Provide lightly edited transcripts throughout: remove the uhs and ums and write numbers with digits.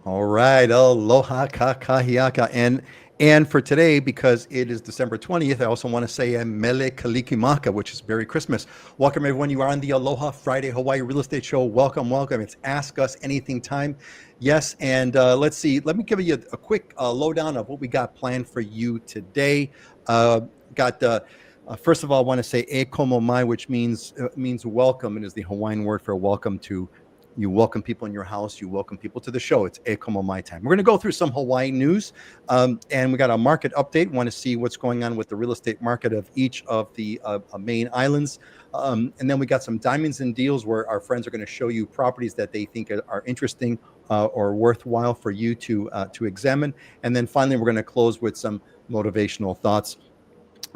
All right, aloha kakahiaka. And for today, because it is December 20th, I also want to say mele kalikimaka, which is Merry Christmas. Welcome everyone. You are on the Aloha Friday Hawaii Real Estate Show. Welcome, welcome. It's Ask Us Anything time. Yes, and let's see. Let me give you a quick lowdown of what we got planned for you today. Got First of all, I want to say e komo mai, which means welcome, and is the Hawaiian word for welcome to. You welcome people in your house. You welcome people to the show. It's E Como My Time. We're going to go through some Hawaii news, and we got a market update. Want to see what's going on with the real estate market of each of the main islands. And then we got some diamonds and deals where our friends are going to show you properties that they think are interesting or worthwhile for you to examine. And then finally, we're going to close with some motivational thoughts,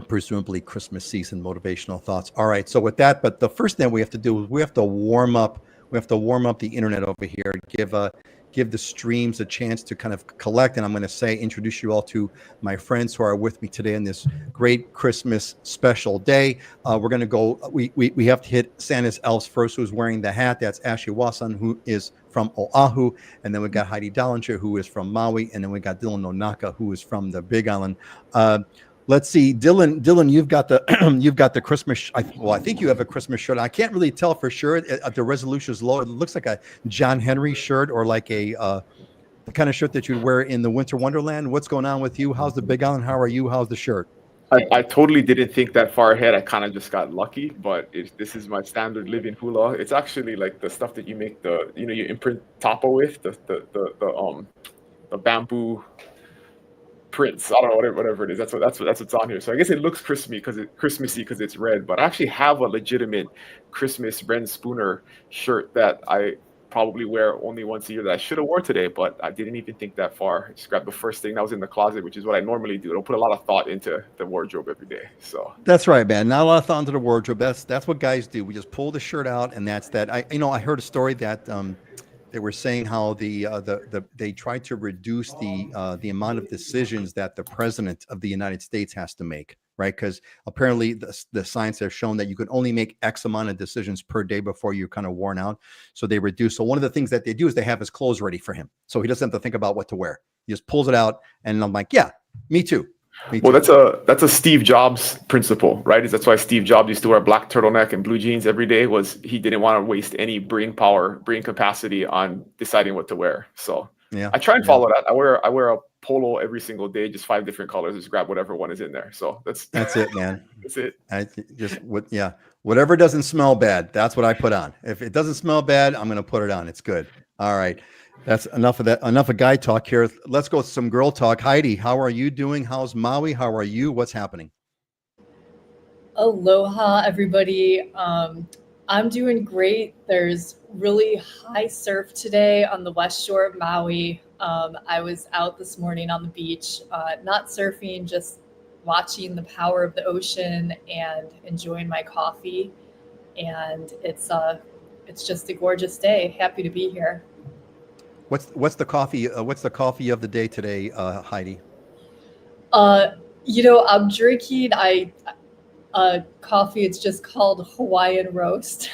presumably Christmas season motivational thoughts. All right. So with that, but the first thing we have to do is we have to warm up. We have to warm up the internet over here. Give the streams a chance to kind of collect. And I'm going to introduce you all to my friends who are with me today on this great Christmas special day. We're going to go. We have to hit Santa's elves first. Who's wearing the hat? That's Ashley Wasan, who is from Oahu, and then we got Heidi Dollinger, who is from Maui, and then we got Dylan Onaka, who is from the Big Island. Let's see, Dylan, you've got the you've got the Christmas. I think you have a Christmas shirt. I can't really tell for sure. The resolution is low. It looks like a John Henry shirt or like the kind of shirt that you'd wear in the Winter Wonderland. What's going on with you? How's the Big Island? How are you? How's the shirt? I totally didn't think that far ahead. I kind of just got lucky, but this is my standard living hula. It's actually like the stuff that you make you imprint tapa with the bamboo prints. I don't know whatever it is. That's what's on here. So I guess it looks Christmassy because it's red. But I actually have a legitimate Christmas Bren Spooner shirt that I probably wear only once a year that I should have worn today, but I didn't even think that far. I just grabbed the first thing that was in the closet, which is what I normally do. I don't put a lot of thought into the wardrobe every day. So that's right, man. Not a lot of thought into the wardrobe. That's what guys do. We just pull the shirt out, and that's that. I heard a story that they were saying how they tried to reduce the amount of decisions that the president of the United States has to make, right? Because apparently the science has shown that you can only make X amount of decisions per day before you're kind of worn out. So they reduce. So one of the things that they do is they have his clothes ready for him, so he doesn't have to think about what to wear. He just pulls it out, and I'm like, yeah, me too. Well, that's a Steve Jobs principle, right? That's why Steve Jobs used to wear a black turtleneck and blue jeans every day. Was he didn't want to waste any brain capacity on deciding what to wear. So yeah, I try and follow that. I wear a polo every single day, just 5 different colors. Just grab whatever one is in there. So that's it, man. That's it. Whatever doesn't smell bad, that's what I put on. If it doesn't smell bad, I'm going to put it on. It's good. All right. That's enough of that. Enough of guy talk here. Let's go with some girl talk. Heidi, how are you doing? How's Maui? How are you? What's happening? Aloha, everybody. I'm doing great. There's really high surf today on the west shore of Maui. I was out this morning on the beach, not surfing, just watching the power of the ocean and enjoying my coffee. And it's just a gorgeous day. Happy to be here. What's the coffee? What's the coffee of the day today, Heidi? I'm drinking coffee. It's just called Hawaiian roast.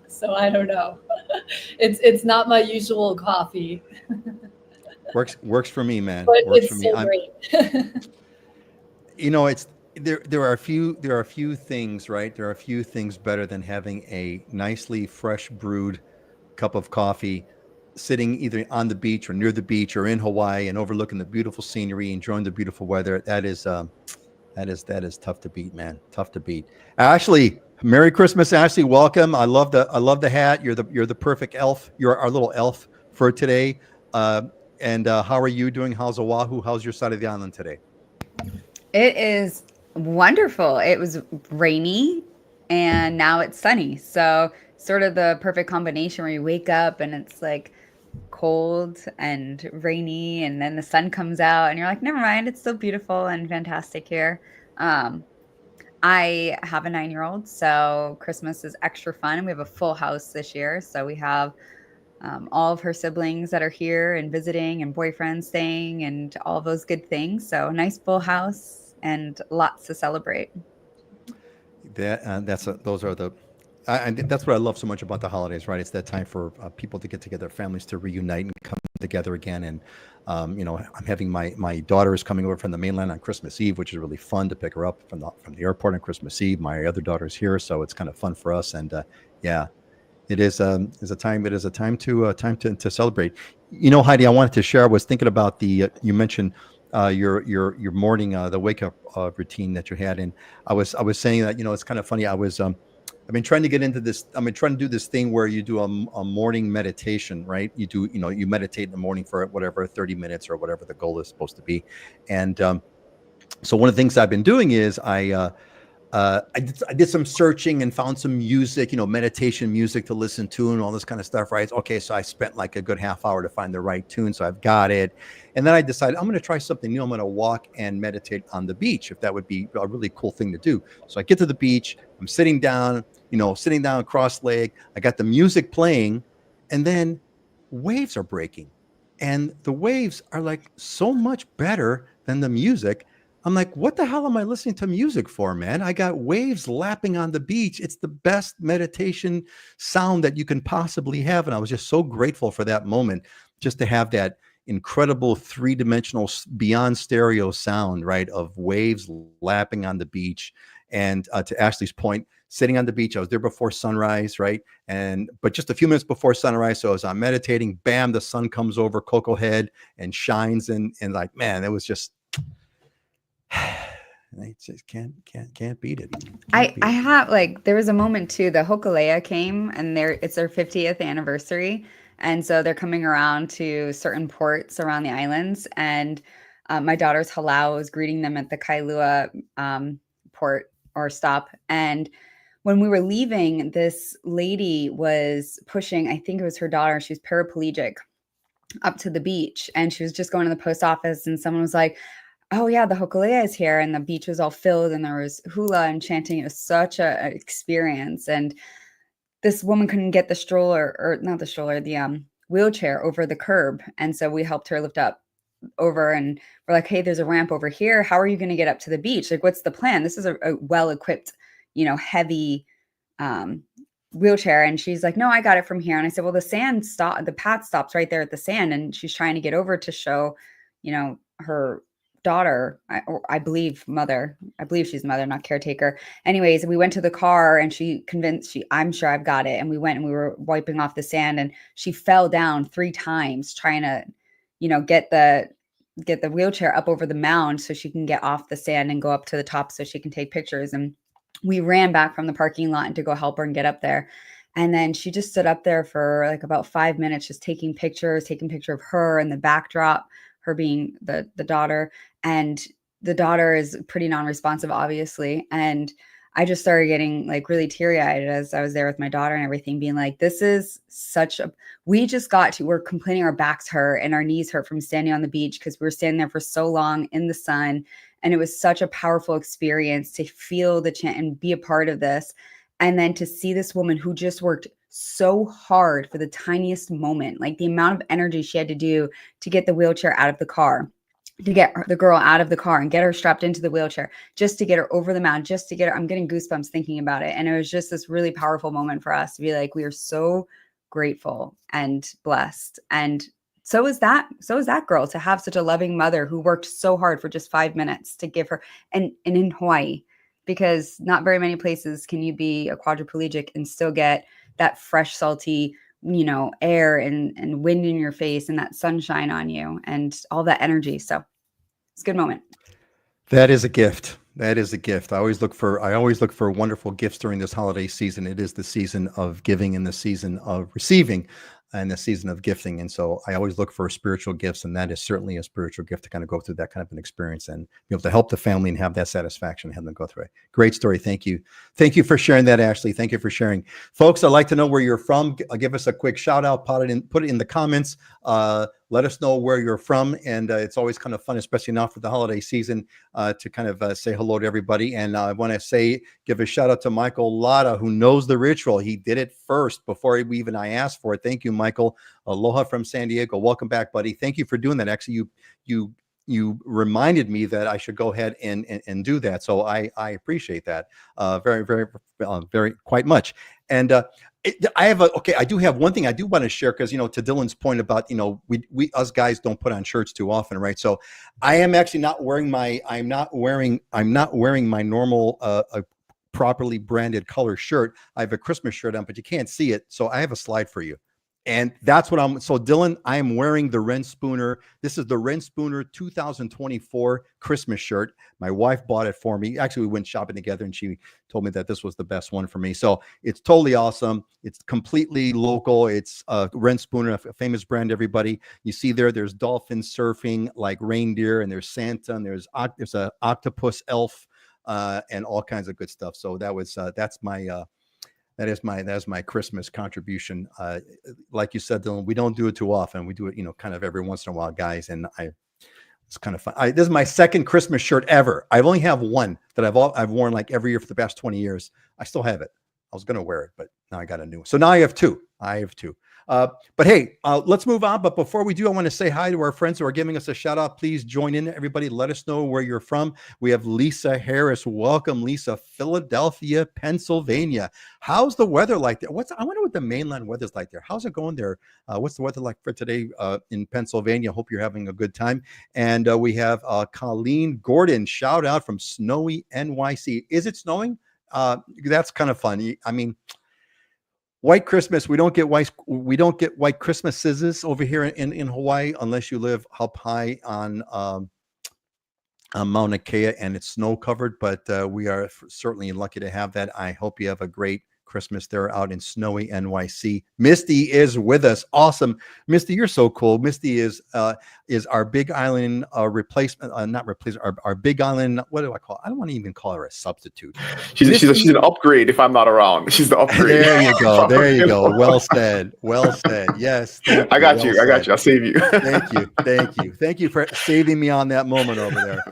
So I don't know. It's not my usual coffee. Works for me, man. But works it's for me. so great. It's there are a few things, right? There are a few things better than having a nicely fresh brewed cup of coffee sitting either on the beach or near the beach or in Hawaii and overlooking the beautiful scenery, enjoying the beautiful weather. That is tough to beat, man. Tough to beat. Ashley, Merry Christmas, Ashley. Welcome. I love the hat. You're the perfect elf. You're our little elf for today. And how are you doing? How's Oahu? How's your side of the island today? It is wonderful. It was rainy and now it's sunny. So sort of the perfect combination where you wake up and it's like cold and rainy and then the sun comes out and you're like, never mind, it's still beautiful and fantastic here. I have a 9-year-old, so Christmas is extra fun. We have a full house this year. So we have all of her siblings that are here and visiting and boyfriends staying and all those good things. So nice full house and lots to celebrate. Those are the And that's what I love so much about the holidays, right? It's that time for people to get together, families to reunite and come together again. And I'm having my daughter is coming over from the mainland on Christmas Eve, which is really fun to pick her up from the airport on Christmas Eve. My other daughter's here, so it's kind of fun for us. And yeah, it is a time. It is a time to celebrate. Heidi, I wanted to share. I was thinking about the you mentioned your morning the wake up routine that you had, and I was saying that it's kind of funny. I've been trying to get into this. I've been trying to do this thing where you do a morning meditation, right? You meditate in the morning for whatever 30 minutes or whatever the goal is supposed to be, and so one of the things I've been doing is I did some searching and found some music, meditation music to listen to and all this kind of stuff, right? Okay, so I spent like a good half hour to find the right tune, so I've got it. And then I decided I'm going to try something new. I'm going to walk and meditate on the beach, if that would be a really cool thing to do. So I get to the beach, I'm sitting down cross-legged. I got the music playing, and then waves are breaking. And the waves are like so much better than the music. I'm like, what the hell am I listening to music for, man? I got waves lapping on the beach. It's the best meditation sound that you can possibly have. And I was just so grateful for that moment, just to have that incredible three-dimensional beyond stereo sound, right, of waves lapping on the beach. And to Ashley's point, sitting on the beach, I was there before sunrise, right? But just a few minutes before sunrise, so as I'm meditating, bam, the sun comes over Cocoa Head and shines, and like, man, it was just, I just can't beat it. I have, like, there was a moment too. The Hokulea came, and it's their 50th anniversary, and so they're coming around to certain ports around the islands. And my daughter's Halau was greeting them at the Kailua port or stop. And when we were leaving, this lady was pushing, I think it was her daughter. She was paraplegic, up to the beach, and she was just going to the post office, and someone was like, oh yeah, the Hokulea is here, and the beach was all filled, and there was hula and chanting. It was such a experience. And this woman couldn't get the stroller, or not the stroller, the wheelchair over the curb, and so we helped her lift up over, and we're like, hey, there's a ramp over here. How are you going to get up to the beach? Like, what's the plan? This is a well-equipped, heavy wheelchair. And she's like, no, I got it from here. And I said, well, the path stops right there at the sand, and she's trying to get over to show, her daughter, I believe she's the mother, not caretaker. Anyways, we went to the car, and she convinced I'm sure I've got it. And we went, and we were wiping off the sand, and she fell down 3 times trying to, get the wheelchair up over the mound so she can get off the sand and go up to the top so she can take pictures. And we ran back from the parking lot to go help her and get up there. And then she just stood up there for like about 5 minutes, just taking picture of her and the backdrop, her being the daughter. And the daughter is pretty non-responsive, obviously. And I just started getting like really teary-eyed as I was there with my daughter and everything, being like, this is we're complaining our backs hurt and our knees hurt from standing on the beach because we were standing there for so long in the sun. And it was such a powerful experience to feel the chant and be a part of this. And then to see this woman who just worked so hard for the tiniest moment, like the amount of energy she had to do to get the wheelchair out of the car, to get the girl out of the car and get her strapped into the wheelchair, just to get her over the mound, just to get her. I'm getting goosebumps thinking about it. And it was just this really powerful moment for us to be like, we are so grateful and blessed. And so is that girl, to have such a loving mother who worked so hard for just 5 minutes to give her, and in Hawaii, because not very many places can you be a quadriplegic and still get that fresh, salty, air and wind in your face and that sunshine on you and all that energy. So it's a good moment. That is a gift. That is a gift. I always look for wonderful gifts during this holiday season. It is the season of giving and the season of receiving and the season of gifting. And so I always look for spiritual gifts, and that is certainly a spiritual gift to kind of go through that kind of an experience and be able to help the family and have that satisfaction and have them go through it. Great story. Thank you. Thank you for sharing that, Ashley. Thank you for sharing. Folks, I'd like to know where you're from. Give us a quick shout out, put it in the comments. Let us know where you're from. And it's always kind of fun, especially now for the holiday season, to kind of say hello to everybody. And I want to give a shout out to Michael Lotta, who knows the ritual. He did it first before I asked for it. Thank you, Michael. Aloha from San Diego. Welcome back, buddy. Thank you for doing that. Actually, you reminded me that I should go ahead and do that. So I appreciate that very, very, very quite much. And I do have one thing I do want to share because, to Dylan's point about, we us guys don't put on shirts too often, right? So I am actually I'm not wearing my normal, properly branded color shirt. I have a Christmas shirt on, but you can't see it. So I have a slide for you. And that's what so Dylan, I am wearing the Ren Spooner. This is the Ren Spooner 2024 Christmas shirt. My wife bought it for me. Actually, we went shopping together and she told me that this was the best one for me. So it's totally awesome. It's completely local. It's Ren Spooner, a famous brand, everybody. You see there's dolphins surfing like reindeer, and there's Santa, and there's an octopus elf, and all kinds of good stuff. So that's my Christmas contribution. Like you said, Dylan, we don't do it too often. We do it, kind of every once in a while, guys. And it's kind of fun. This is my second Christmas shirt ever. I only have one that I've worn like every year for the past 20 years. I still have it. I was going to wear it, but now I got a new one. So now I have two. But hey, let's move on. But before we do, I want to say hi to our friends who are giving us a shout out. Please join in, everybody. Let us know where you're from. We have Lisa Harris. Welcome, Lisa. Philadelphia, Pennsylvania. How's the weather like there? I wonder what the mainland weather's like there. How's it going there? What's the weather like for today in Pennsylvania? Hope you're having a good time. And we have Colleen Gordon. Shout out from snowy NYC. Is it snowing? That's kind of fun. I mean, White Christmas, we don't get white Christmases over here in Hawaii unless you live up high on Mauna Kea and it's snow covered. But we are certainly lucky to have that. I hope you have a great Christmas there out in snowy NYC. Misty is with us. Awesome. Misty, you're so cool. Misty is our Big Island replacement, not replacement, our Big Island, what do I call it? I don't want to even call her a substitute. She's an upgrade if I'm not around. She's the upgrade. There you go. There you go. Well said. Well said. Yes. I got you. I'll save you. Thank you for saving me on that moment over there.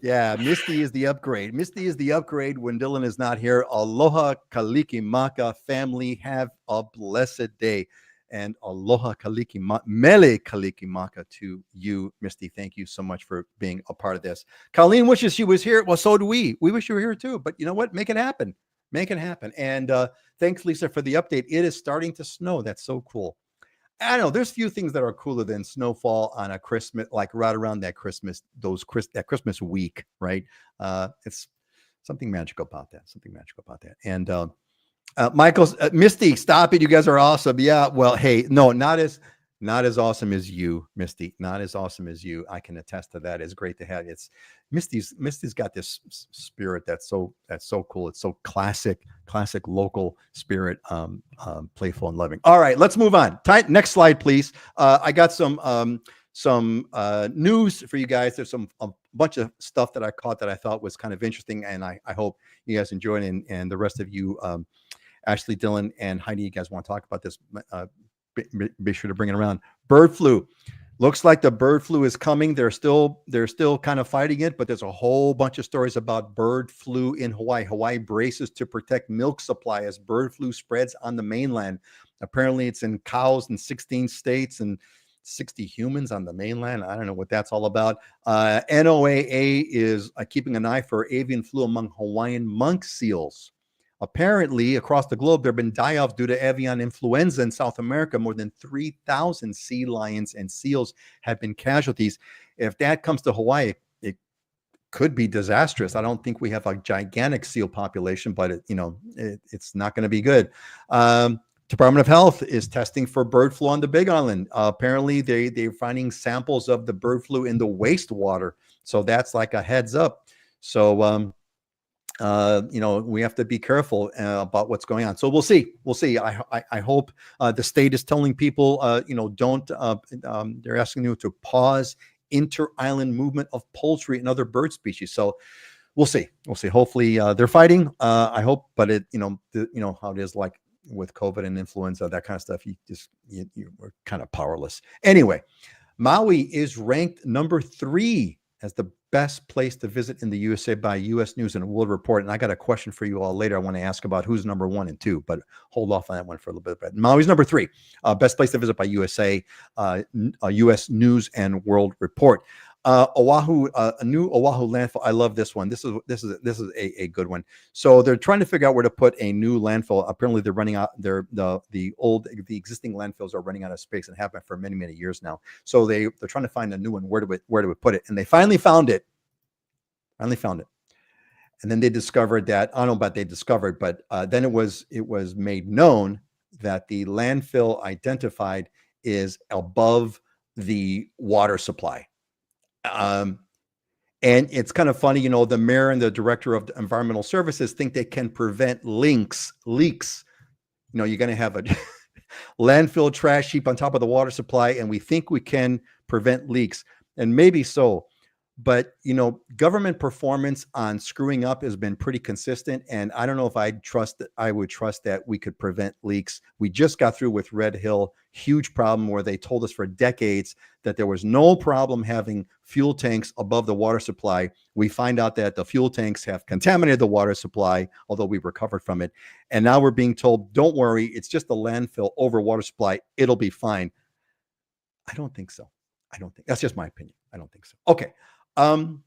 Yeah, Misty is the upgrade. Misty is the upgrade when Dylan is not here. Aloha Kalikimaka family. Have a blessed day. And aloha mele kalikimaka to you, Misty. Thank you so much for being a part of this. Colleen wishes she was here. Well, so do we. We wish you were here too. But you know what? Make it happen. Make it happen. And thanks, Lisa, for the update. It is starting to snow. That's so cool. I know there's few things that are cooler than snowfall on a Christmas, like right around that Christmas, that Christmas week, right? It's something magical about that. And Michael's Misty, stop it! You guys are awesome. Yeah. Well, hey, no, not as awesome as you, Misty. Not as awesome as you. I can attest to that. It's great to have. Misty's got this spirit that's so cool. It's so classic local spirit, playful and loving. All right, let's move on. Next slide, please. I got some news for you guys. There's a bunch of stuff that I caught that I thought was kind of interesting, and I hope you guys enjoyed it. And the rest of you, Ashley, Dylan, and Heidi, you guys want to talk about this? Be sure to bring it around. Bird flu. Looks like the bird flu is coming. They're still kind of fighting it, but there's a whole bunch of stories about bird flu in Hawaii. Hawaii braces to protect milk supply as bird flu spreads on the mainland. Apparently, it's in cows in 16 states and 60 humans on the mainland. I don't know what that's all about. NOAA is keeping an eye for avian flu among Hawaiian monk seals. Apparently, across the globe, there have been die-offs due to avian influenza in South America. More than 3,000 sea lions and seals have been casualties. If that comes to Hawaii, it could be disastrous. I don't think we have a gigantic seal population, but it's not going to be good. Department of Health is testing for bird flu on the Big Island. Apparently, they're finding samples of the bird flu in the wastewater. So that's like a heads up. So, we have to be careful about what's going on. So we'll see. I hope the state is telling people, don't. They're asking you to pause inter-island movement of poultry and other bird species. So we'll see. Hopefully they're fighting. I hope, but how it is like with COVID and influenza, that kind of stuff. We're kind of powerless. Anyway, Maui is ranked number 3 as the best place to visit in the USA by U.S. News and World Report. And I got a question for you all later. I want to ask about who's number 1 and 2, but hold off on that one for a little bit. Maui's number 3, best place to visit by USA, U.S. News and World Report. Oahu, a new Oahu landfill. I love this one. This is a good one. So they're trying to figure out where to put a new landfill. Apparently, they're running out. The existing landfills are running out of space and have been for many years now. So they're trying to find a new one. Where do we put it? And they finally found it. And then they discovered that, I don't know about they discovered, but then it was made known that the landfill identified is above the water supply. And it's kind of funny, the mayor and the director of the environmental services think they can prevent leaks. You're going to have a landfill trash heap on top of the water supply, and we think we can prevent leaks. And maybe so. But, government performance on screwing up has been pretty consistent. And I don't know if I would trust that we could prevent leaks. We just got through with Red Hill, huge problem where they told us for decades that there was no problem having fuel tanks above the water supply. We find out that the fuel tanks have contaminated the water supply, although we recovered from it. And now we're being told, don't worry, it's just a landfill over water supply. It'll be fine. I don't think so. That's just my opinion. I don't think so. Okay. And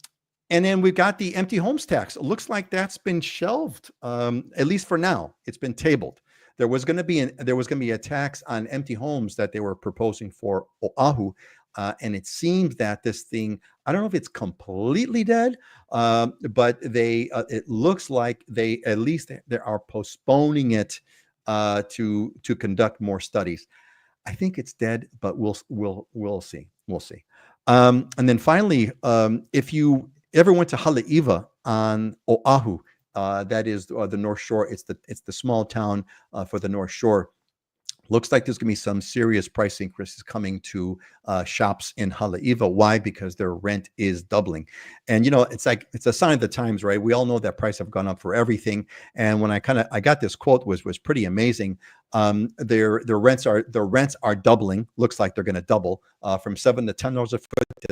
then we've got the empty homes tax. It looks like that's been shelved, at least for now. It's been tabled. There was going to be a tax on empty homes that they were proposing for Oahu, and it seems that this thing, I don't know if it's completely dead, but it looks like they are postponing it to conduct more studies. I think it's dead, but we'll see. We'll see. And then finally, if you ever went to Haleiwa on Oahu, that is the North Shore. It's the small town for the North Shore. Looks like there's going to be some serious price increases coming to shops in Haleiwa. Why? Because their rent is doubling. And, it's a sign of the times, right? We all know that prices have gone up for everything. And when I got this quote was pretty amazing. Their rents are doubling. Looks like they're going to double from $7 to $10 a foot to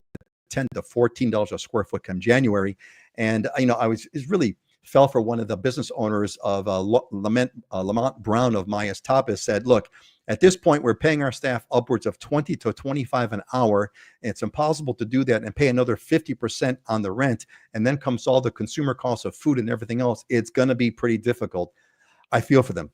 $10 to $14 a square foot come January. And, it really fell for one of the business owners of Lamont Brown of Mayas Tapas said, look, at this point, we're paying our staff upwards of $20 to $25 an hour. And it's impossible to do that and pay another 50% on the rent. And then comes all the consumer costs of food and everything else. It's going to be pretty difficult. I feel for them.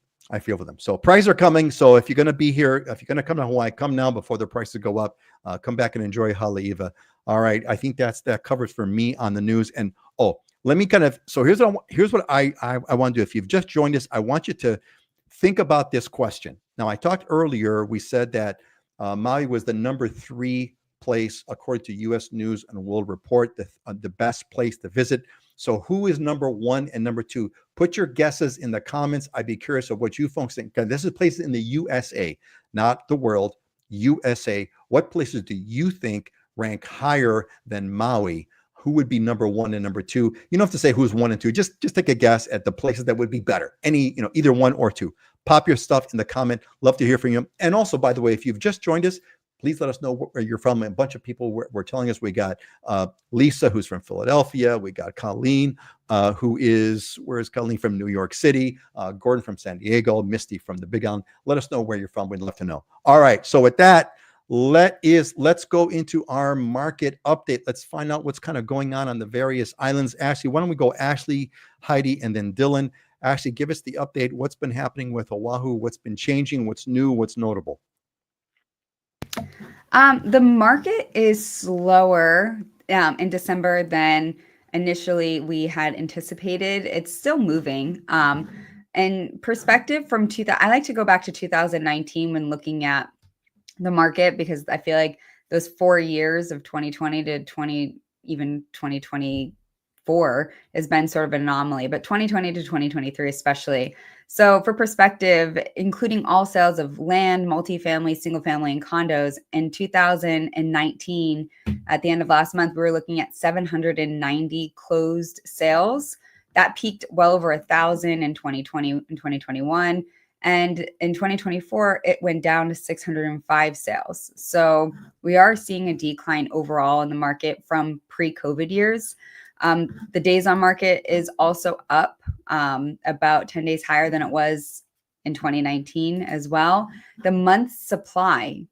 So prices are coming. So if you're going to be here, if you're going to come to Hawaii, come now before the prices go up. Come back and enjoy Haleiwa. All right. I think that covers for me on the news. And let me so here's what I want to do. If you've just joined us, I want you to think about this question. Now, I talked earlier, we said that Maui was the number 3 place, according to U.S. News and World Report, the best place to visit. So who is number 1 and number 2? Put your guesses in the comments. I'd be curious of what you folks think. This is places in the USA, not the world, USA. What places do you think rank higher than Maui? Who would be number 1 and number 2? You don't have to say who's 1 and 2. Just take a guess at the places that would be better. Either 1 or 2. Pop your stuff in the comment. Love to hear from you. And also, by the way, if you've just joined us, please let us know where you're from. A bunch of people were telling us. We got Lisa, who's from Philadelphia. We got Colleen, where is Colleen? From New York City. Gordon from San Diego. Misty from the Big Island. Let us know where you're from. We'd love to know. All right. So with that, let's go into our market update. Let's find out what's kind of going on the various islands. Ashley, why don't we go Ashley, Heidi, and then Dylan. Ashley, give us the update. What's been happening with Oahu? What's been changing? What's new? What's notable? The market is slower in December than initially we had anticipated. It's still moving. And perspective from I like to go back to 2019 when looking at the market, because I feel like those 4 years of 2020 to 2024 has been sort of an anomaly, but 2020 to 2023 especially. So for perspective, including all sales of land, multifamily, single family, and condos in 2019, at the end of last month, we were looking at 790 closed sales. That peaked well over 1,000 in 2020 and 2021. And in 2024, it went down to 605 sales. So we are seeing a decline overall in the market from pre-COVID years. The days on market is also up about 10 days higher than it was in 2019 as well. The month's supply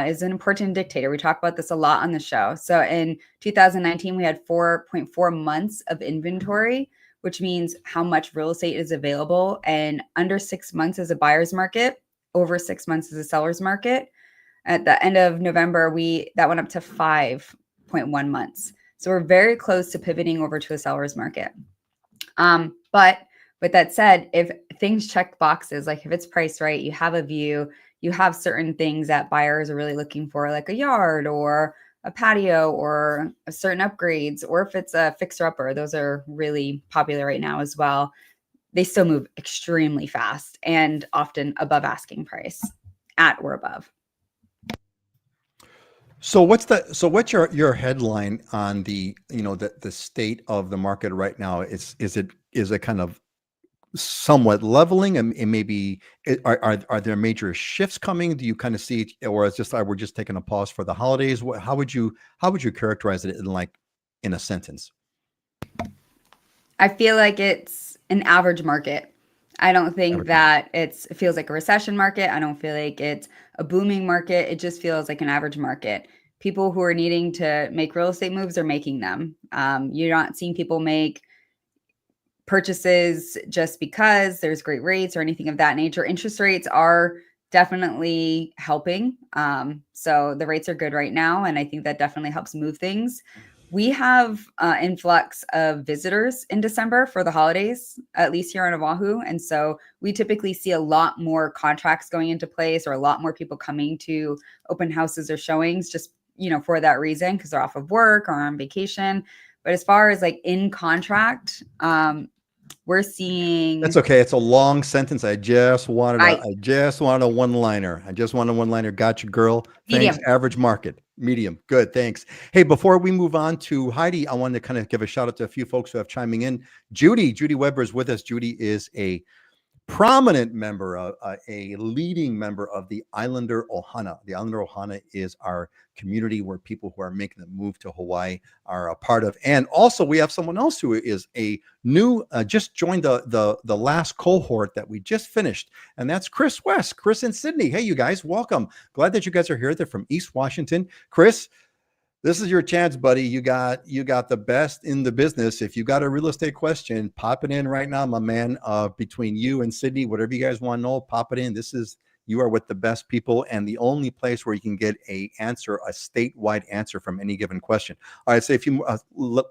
is an important indicator. We talk about this a lot on the show. So in 2019, we had 4.4 months of inventory, which means how much real estate is available. And under 6 months is a buyer's market, over 6 months is a seller's market. At the end of November, that went up to 5.1 months. So we're very close to pivoting over to a seller's market. But with that said, if things check boxes, like if it's priced right, you have a view, you have certain things that buyers are really looking for, like a yard or a patio or certain upgrades, or if it's a fixer-upper, those are really popular right now as well. They still move extremely fast and often above asking price, at or above. So what's your headline on the the state of the market right now? Is it kind of somewhat leveling, and maybe are there major shifts coming? Do you kind of see it, or it's just we're just taking a pause for the holidays? How would you characterize it in a sentence? I feel like it's an average market. I don't think that it feels like a recession market. I don't feel like it's a booming market. It just feels like an average market. People who are needing to make real estate moves are making them. You're not seeing people make purchases just because there's great rates or anything of that nature. Interest rates are definitely helping. So the rates are good right now, and I think that definitely helps move things. We have influx of visitors in December for the holidays, at least here on Oahu. And so we typically see a lot more contracts going into place, or a lot more people coming to open houses or showings, just, for that reason, because they're off of work or on vacation. But as far as like in contract, we're seeing. That's okay. It's a long sentence. I just wanted a one-liner. Got you, girl. Medium. Thanks. Average market. Medium. Good. Thanks. Hey, before we move on to Heidi, I wanted to kind of give a shout out to a few folks who have chiming in. Judy Weber is with us. Judy is a prominent member, a leading member of the Islander Ohana. The Islander Ohana is our community where people who are making the move to Hawaii are a part of. And also we have someone else who is a new, just joined the last cohort that we just finished. And that's Chris West, Chris and Sydney. Hey, you guys, welcome. Glad that you guys are here. They're from East Washington. Chris, this is your chance, buddy. You got the best in the business. If you got a real estate question, pop it in right now, my man. Between you and Sydney, whatever you guys want to know, pop it in. You are with the best people, and the only place where you can get a statewide answer from any given question. All right, say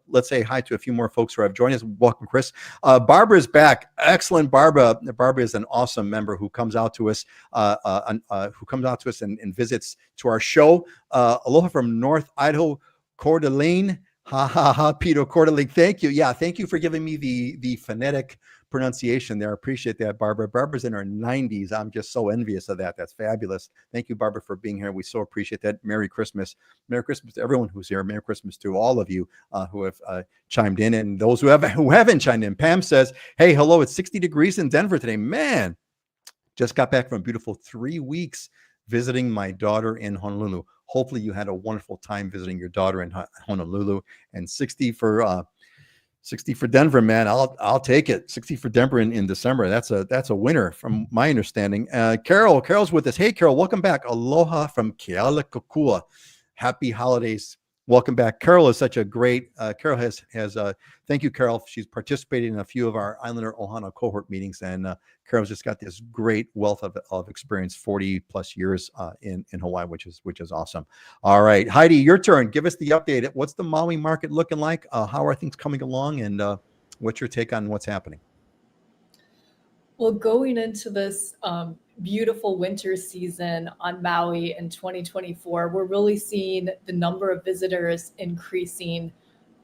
let's say hi to a few more folks who have joined us. Welcome, Chris. Barbara is back. Excellent, Barbara. Barbara is an awesome member who comes out to us, and visits to our show. Aloha from North Idaho, Coeur d'Alene. Ha ha ha, Peter Coeur d'Alene. Thank you. Yeah, thank you for giving me the phonetic pronunciation there. I appreciate that, Barbara. Barbara's in her 90s. I'm just so envious of that. That's fabulous. Thank you, Barbara, for being here. We so appreciate that. Merry Christmas. Merry Christmas to everyone who's here. Merry Christmas to all of you who have chimed in, and those who haven't chimed in. Pam says, hey, hello, it's 60 degrees in Denver today. Man, just got back from a beautiful 3 weeks visiting my daughter in Honolulu. Hopefully you had a wonderful time visiting your daughter in Honolulu. And 60 for Denver, man. I'll take it. 60 for Denver in December. That's a winner from my understanding. Carol's with us. Hey, Carol, welcome back. Aloha from Kealakekua. Happy holidays. Welcome back. Carol is such a great. Carol has. Thank you, Carol. She's participated in a few of our Islander Ohana cohort meetings, and Carol's just got this great wealth of experience, 40 plus years in Hawaii, which is awesome. All right, Heidi, your turn. Give us the update. What's the Maui market looking like? How are things coming along, and what's your take on what's happening? Well, going into this beautiful winter season on Maui in 2024, we're really seeing the number of visitors increasing,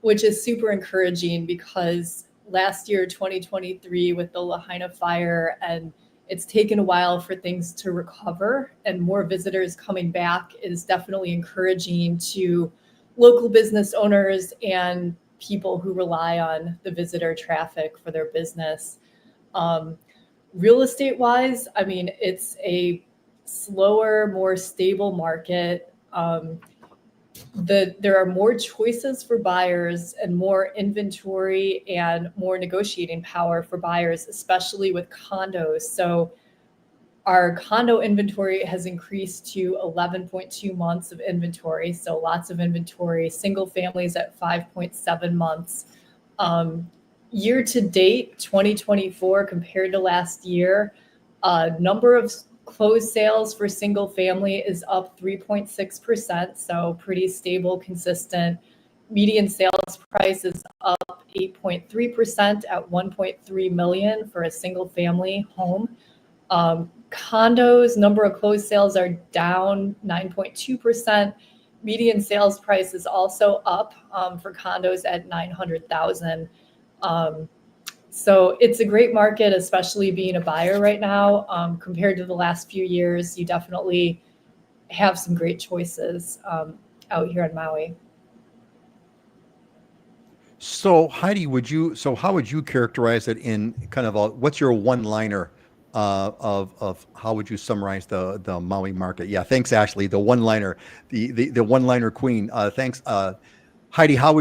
which is super encouraging because last year, 2023, with the Lahaina fire, and it's taken a while for things to recover, and more visitors coming back is definitely encouraging to local business owners and people who rely on the visitor traffic for their business. Real estate wise, I mean, it's a slower, more stable market. There are more choices for buyers and more inventory and more negotiating power for buyers, especially with condos. So Our condo inventory has increased to 11.2 months of inventory, so lots of inventory. Single families at 5.7 months. Year to date, 2024 compared to last year, number of closed sales for single family is up 3.6%, so pretty stable, consistent. Median sales price is up 8.3% at 1.3 million for a single family home. Condos, number of closed sales are down 9.2%. Median sales price is also up for condos at 900,000. So it's a great market, especially being a buyer right now. Compared to the last few years, you definitely have some great choices out here in Maui. So Heidi, how would you characterize it in kind of what's your one-liner of how would you summarize the Maui market? Yeah, thanks, Ashley. The one-liner, the one-liner queen. Thanks, Heidi. What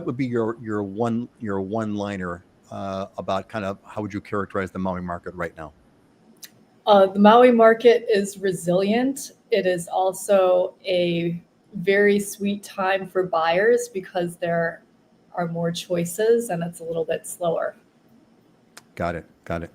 would be your one-liner about kind of how would you characterize the Maui market right now? The Maui market is resilient. It is also a very sweet time for buyers because there are more choices and it's a little bit slower. Got it.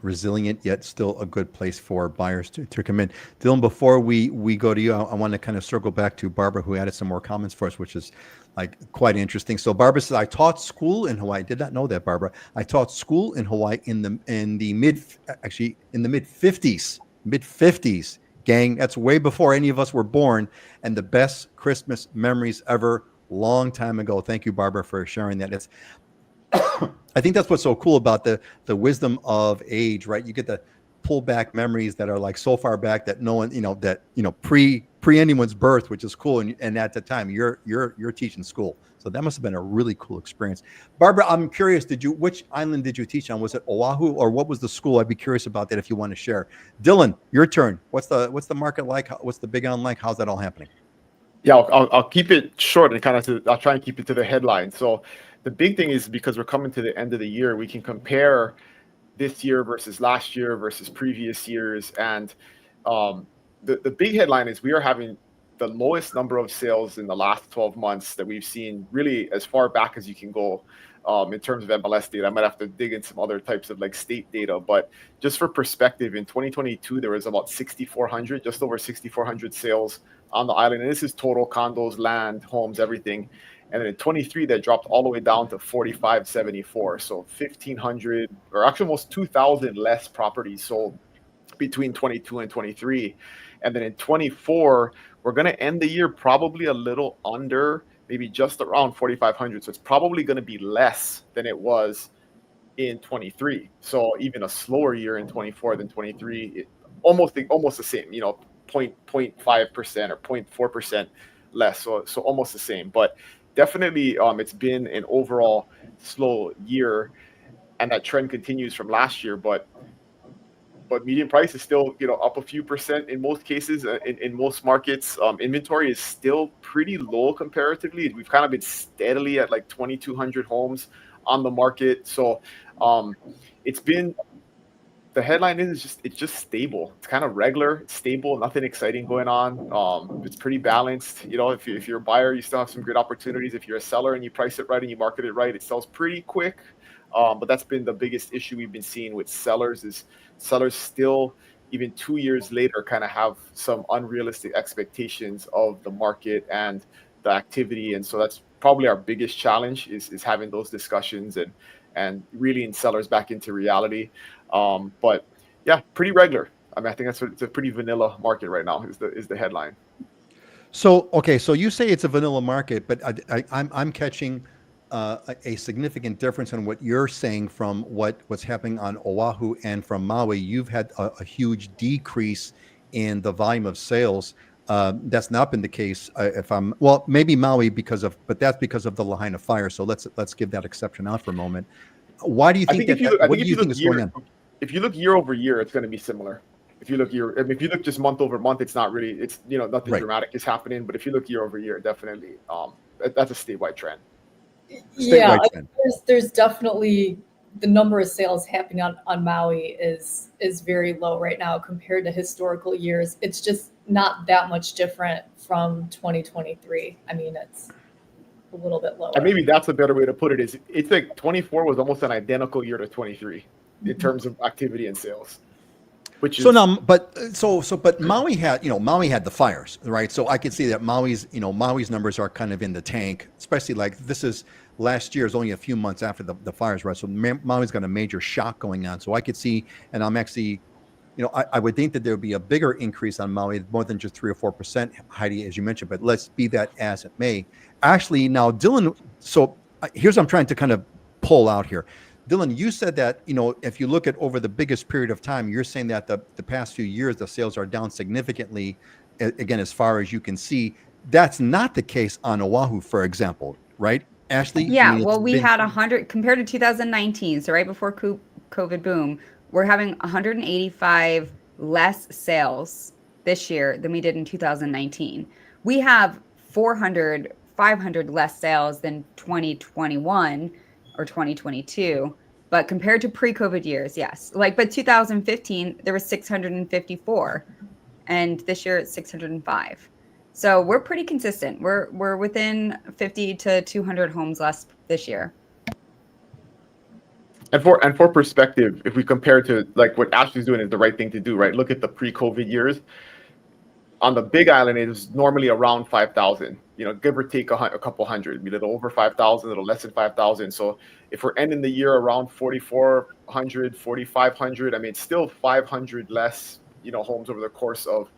Resilient, yet still a good place for buyers to come in. Dylan, before we go to you, I want to kind of circle back to Barbara, who added some more comments for us, which is like quite interesting. So Barbara says, I taught school in Hawaii. I did not know that, Barbara. I taught school in Hawaii in the mid 50s, gang. That's way before any of us were born, and the best Christmas memories ever, long time ago. Thank you, Barbara, for sharing that. It's I think that's what's so cool about the wisdom of age, right? You get to pull back memories that are like so far back that no one, pre anyone's birth, which is cool. And at the time you're teaching school. So that must have been a really cool experience. Barbara, I'm curious, which island did you teach on? Was it Oahu, or what was the school? I'd be curious about that if you want to share. Dylan, your turn. What's the market like? What's the big island like? How's that all happening? Yeah, I'll keep it short and I'll try and keep it to the headline. So the big thing is, because we're coming to the end of the year, we can compare this year versus last year versus previous years. And the big headline is we are having the lowest number of sales in the last 12 months that we've seen, really as far back as you can go in terms of MLS data. I might have to dig in some other types of like state data, but just for perspective, in 2022, there was about 6,400, just over 6,400 sales on the island. And this is total condos, land, homes, everything. And then in 23, that dropped all the way down to 4,574. So 1,500, or actually almost 2,000 less properties sold between 22 and 23. And then in 24, we're going to end the year probably a little under, maybe just around 4,500. So it's probably going to be less than it was in 23. So even a slower year in 24 than 23, almost the same, 0.5% or 0.4% less. So almost the same. But definitely, it's been an overall slow year, and that trend continues from last year. But median price is still, up a few percent in most cases. In most markets, inventory is still pretty low comparatively. We've kind of been steadily at like 2,200 homes on the market. So it's been. The headline is it's just stable. It's kind of regular, it's stable, nothing exciting going on. It's pretty balanced. If you're a buyer, you still have some good opportunities. If you're a seller and you price it right and you market it right, it sells pretty quick. But that's been the biggest issue we've been seeing with sellers is sellers still, even 2 years later, kind of have some unrealistic expectations of the market and the activity. And so that's probably our biggest challenge is having those discussions and reeling sellers back into reality. But yeah, pretty regular. I think it's a pretty vanilla market right now is the headline. So, okay. So you say it's a vanilla market, but I'm catching a significant difference in what you're saying from what's happening on Oahu and from Maui. You've had a huge decrease in the volume of sales. That's not been the case maybe Maui but that's because of the Lahaina fire. So let's give that exception out for a moment. Why do you think what do you think is going on? If you look year over year, it's going to be similar. If you look if you look just month over month, it's not really, nothing dramatic is happening. But if you look year over year, definitely, that's a statewide trend. Yeah, there's definitely the number of sales happening on Maui is very low right now compared to historical years. It's just not that much different from 2023. I mean, it's a little bit lower. And maybe that's a better way to put it. Is it's like 24 was almost an identical year to 23 in terms of activity and sales. Which is, So now, but Maui had, Maui had the fires, right? So I could see that Maui's numbers are kind of in the tank, especially like this is last year is only a few months after the fires, right? So Maui's got a major shock going on. So I could see, and I'm actually, I would think that there would be a bigger increase on Maui, more than just 3 or 4%, Heidi, as you mentioned, but let's be that as it may. Actually, now, Dylan, so here's what I'm trying to kind of pull out here. Dylan, you said that, if you look at over the biggest period of time, you're saying that the past few years, the sales are down significantly, again, as far as you can see. That's not the case on Oahu, for example, right, Ashley? Yeah, we had 100 compared to 2019, so right before COVID boom, we're having 185 less sales this year than we did in 2019. We have 500 less sales than 2021 or 2022, but compared to pre-COVID years, yes. But 2015, there was 654, and this year it's 605. So we're pretty consistent. We're within 50 to 200 homes less this year. And for perspective, if we compare to like what Ashley's doing is the right thing to do, right? Look at the pre-COVID years. On the Big Island, it was normally around 5,000, give or take a couple hundred, a little over 5,000, a little less than 5,000. So if we're ending the year around 4,400, 4,500, I mean, it's still 500 less, homes over the course of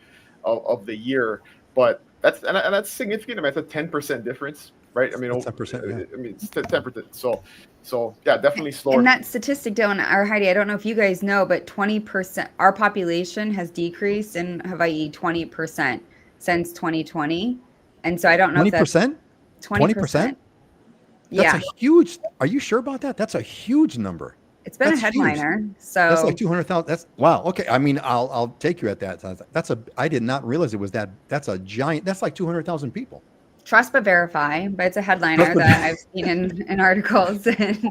the year. But that's significant. I mean, it's a 10% difference, right? I mean, 10%. Yeah. I mean, it's 10%. So yeah, definitely slower. And that statistic, Dylan or Heidi, I don't know if you guys know, but 20%, our population has decreased in Hawaii 20% since 2020. And so I don't know 20%? if that's 20%. Yeah. That's a huge, are you sure about that? That's a huge number. It's been That's a headliner. huge. So that's like 200,000. That's wow. Okay. I mean, I'll take you at that. I did not realize it was that. That's a giant, that's like 200,000 people. Trust but verify, but it's a headliner that I've seen in articles.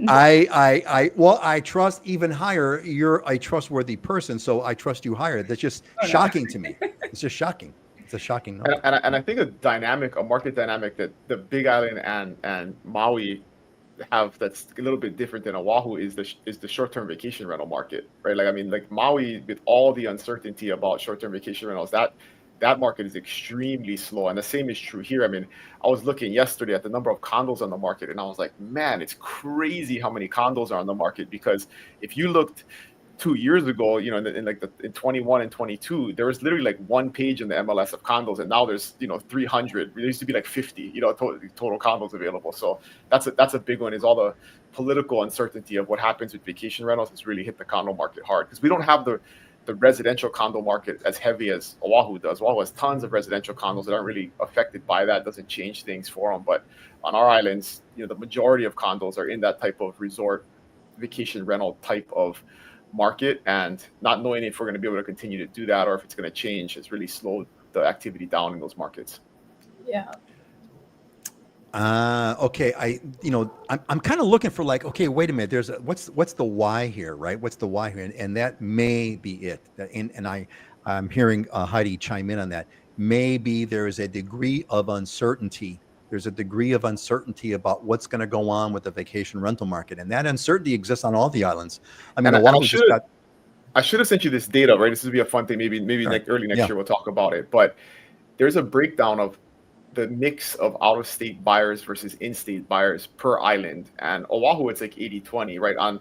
I trust even higher. You're a trustworthy person, so I trust you higher. That's just shocking to me. It's just shocking. It's a shocking number. And I think a market dynamic that the Big Island and Maui have that's a little bit different than Oahu is the short-term vacation rental market, right? Like, I mean, like Maui, with all the uncertainty about short-term vacation rentals, that market is extremely slow. And the same is true here. I mean, I was looking yesterday at the number of condos on the market, and I was like, man, it's crazy how many condos are on the market. Because if you looked 2 years ago, in 21 and 22, there was literally like one page in the MLS of condos, and now there's 300. There used to be like 50, total condos available. So that's a big one. Is all the political uncertainty of what happens with vacation rentals has really hit the condo market hard, because we don't have the residential condo market as heavy as Oahu does. Oahu has tons of residential condos that aren't really affected by that. It doesn't change things for them. But on our islands, the majority of condos are in that type of resort vacation rental type of market, and not knowing if we're going to be able to continue to do that or if it's going to change has really slowed the activity down in those markets. Yeah. Okay. I'm kind of looking for like, okay, wait a minute. What's the why here, right? What's the why here? And that may be it. And I'm hearing Heidi chime in on that. Maybe there is a degree of uncertainty. There's a degree of uncertainty about what's going to go on with the vacation rental market, and that uncertainty exists on all the islands. I mean, I should have sent you this data, right? This would be a fun thing. Maybe right. Early next year we'll talk about it. But there's a breakdown of the mix of out-of-state buyers versus in-state buyers per island. And Oahu, it's like 80-20, right? On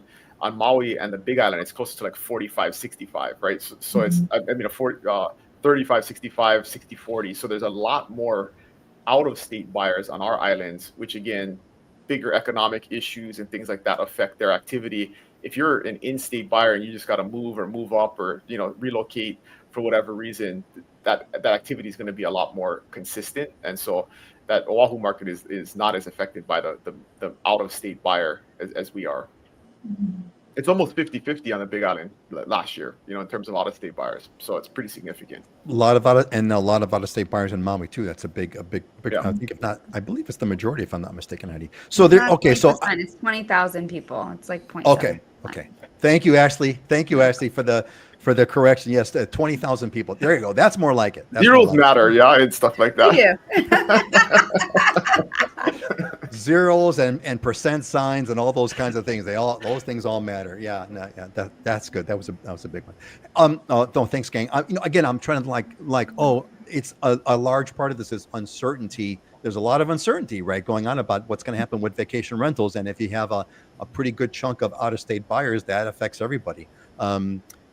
Maui and the Big Island, it's close to like 45-65, right? So it's, I mean, 35-65, 60-40. So there's a lot more out-of-state buyers on our islands, which again, bigger economic issues and things like that affect their activity. If you're an in-state buyer and you just got to move up or relocate for whatever reason, that activity is going to be a lot more consistent. And so that Oahu market is not as affected by the out-of-state buyer as we are. It's almost 50-50 on the Big Island last year, in terms of out-of-state buyers. So it's pretty significant. A lot of out-of-state buyers in Maui too. That's a big. Yeah. I think if not, I believe it's the majority, if I'm not mistaken, Heidi. So there. Okay, so it's 20,000 people. It's like 0.7. Okay. Okay. Thank you, Ashley. Thank you, Ashley, for the correction. Yes, 20,000 people. There you go. That's more like it. That's more Zeros like it. matter, yeah, and stuff like that. Zeros and percent signs and all those kinds of things. Those things all matter. Yeah, no, yeah, that's good. That was a big one. No, thanks, gang. Again, I'm trying to it's a large part of this is uncertainty. There's a lot of uncertainty, right, going on about what's going to happen with vacation rentals, and if you have a pretty good chunk of out-of-state buyers, that affects everybody.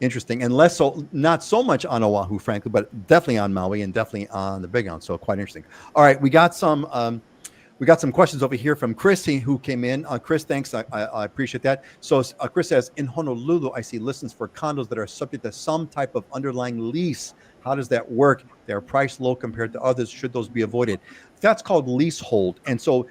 Interesting, and not so much on Oahu, frankly, but definitely on Maui and definitely on the Big Island. So quite interesting. All right, we got some questions over here from Chris who came in. Chris, thanks. I appreciate that. So Chris says, in Honolulu, I see listings for condos that are subject to some type of underlying lease. How does that work? They're priced low compared to others. Should those be avoided? That's called leasehold. And so,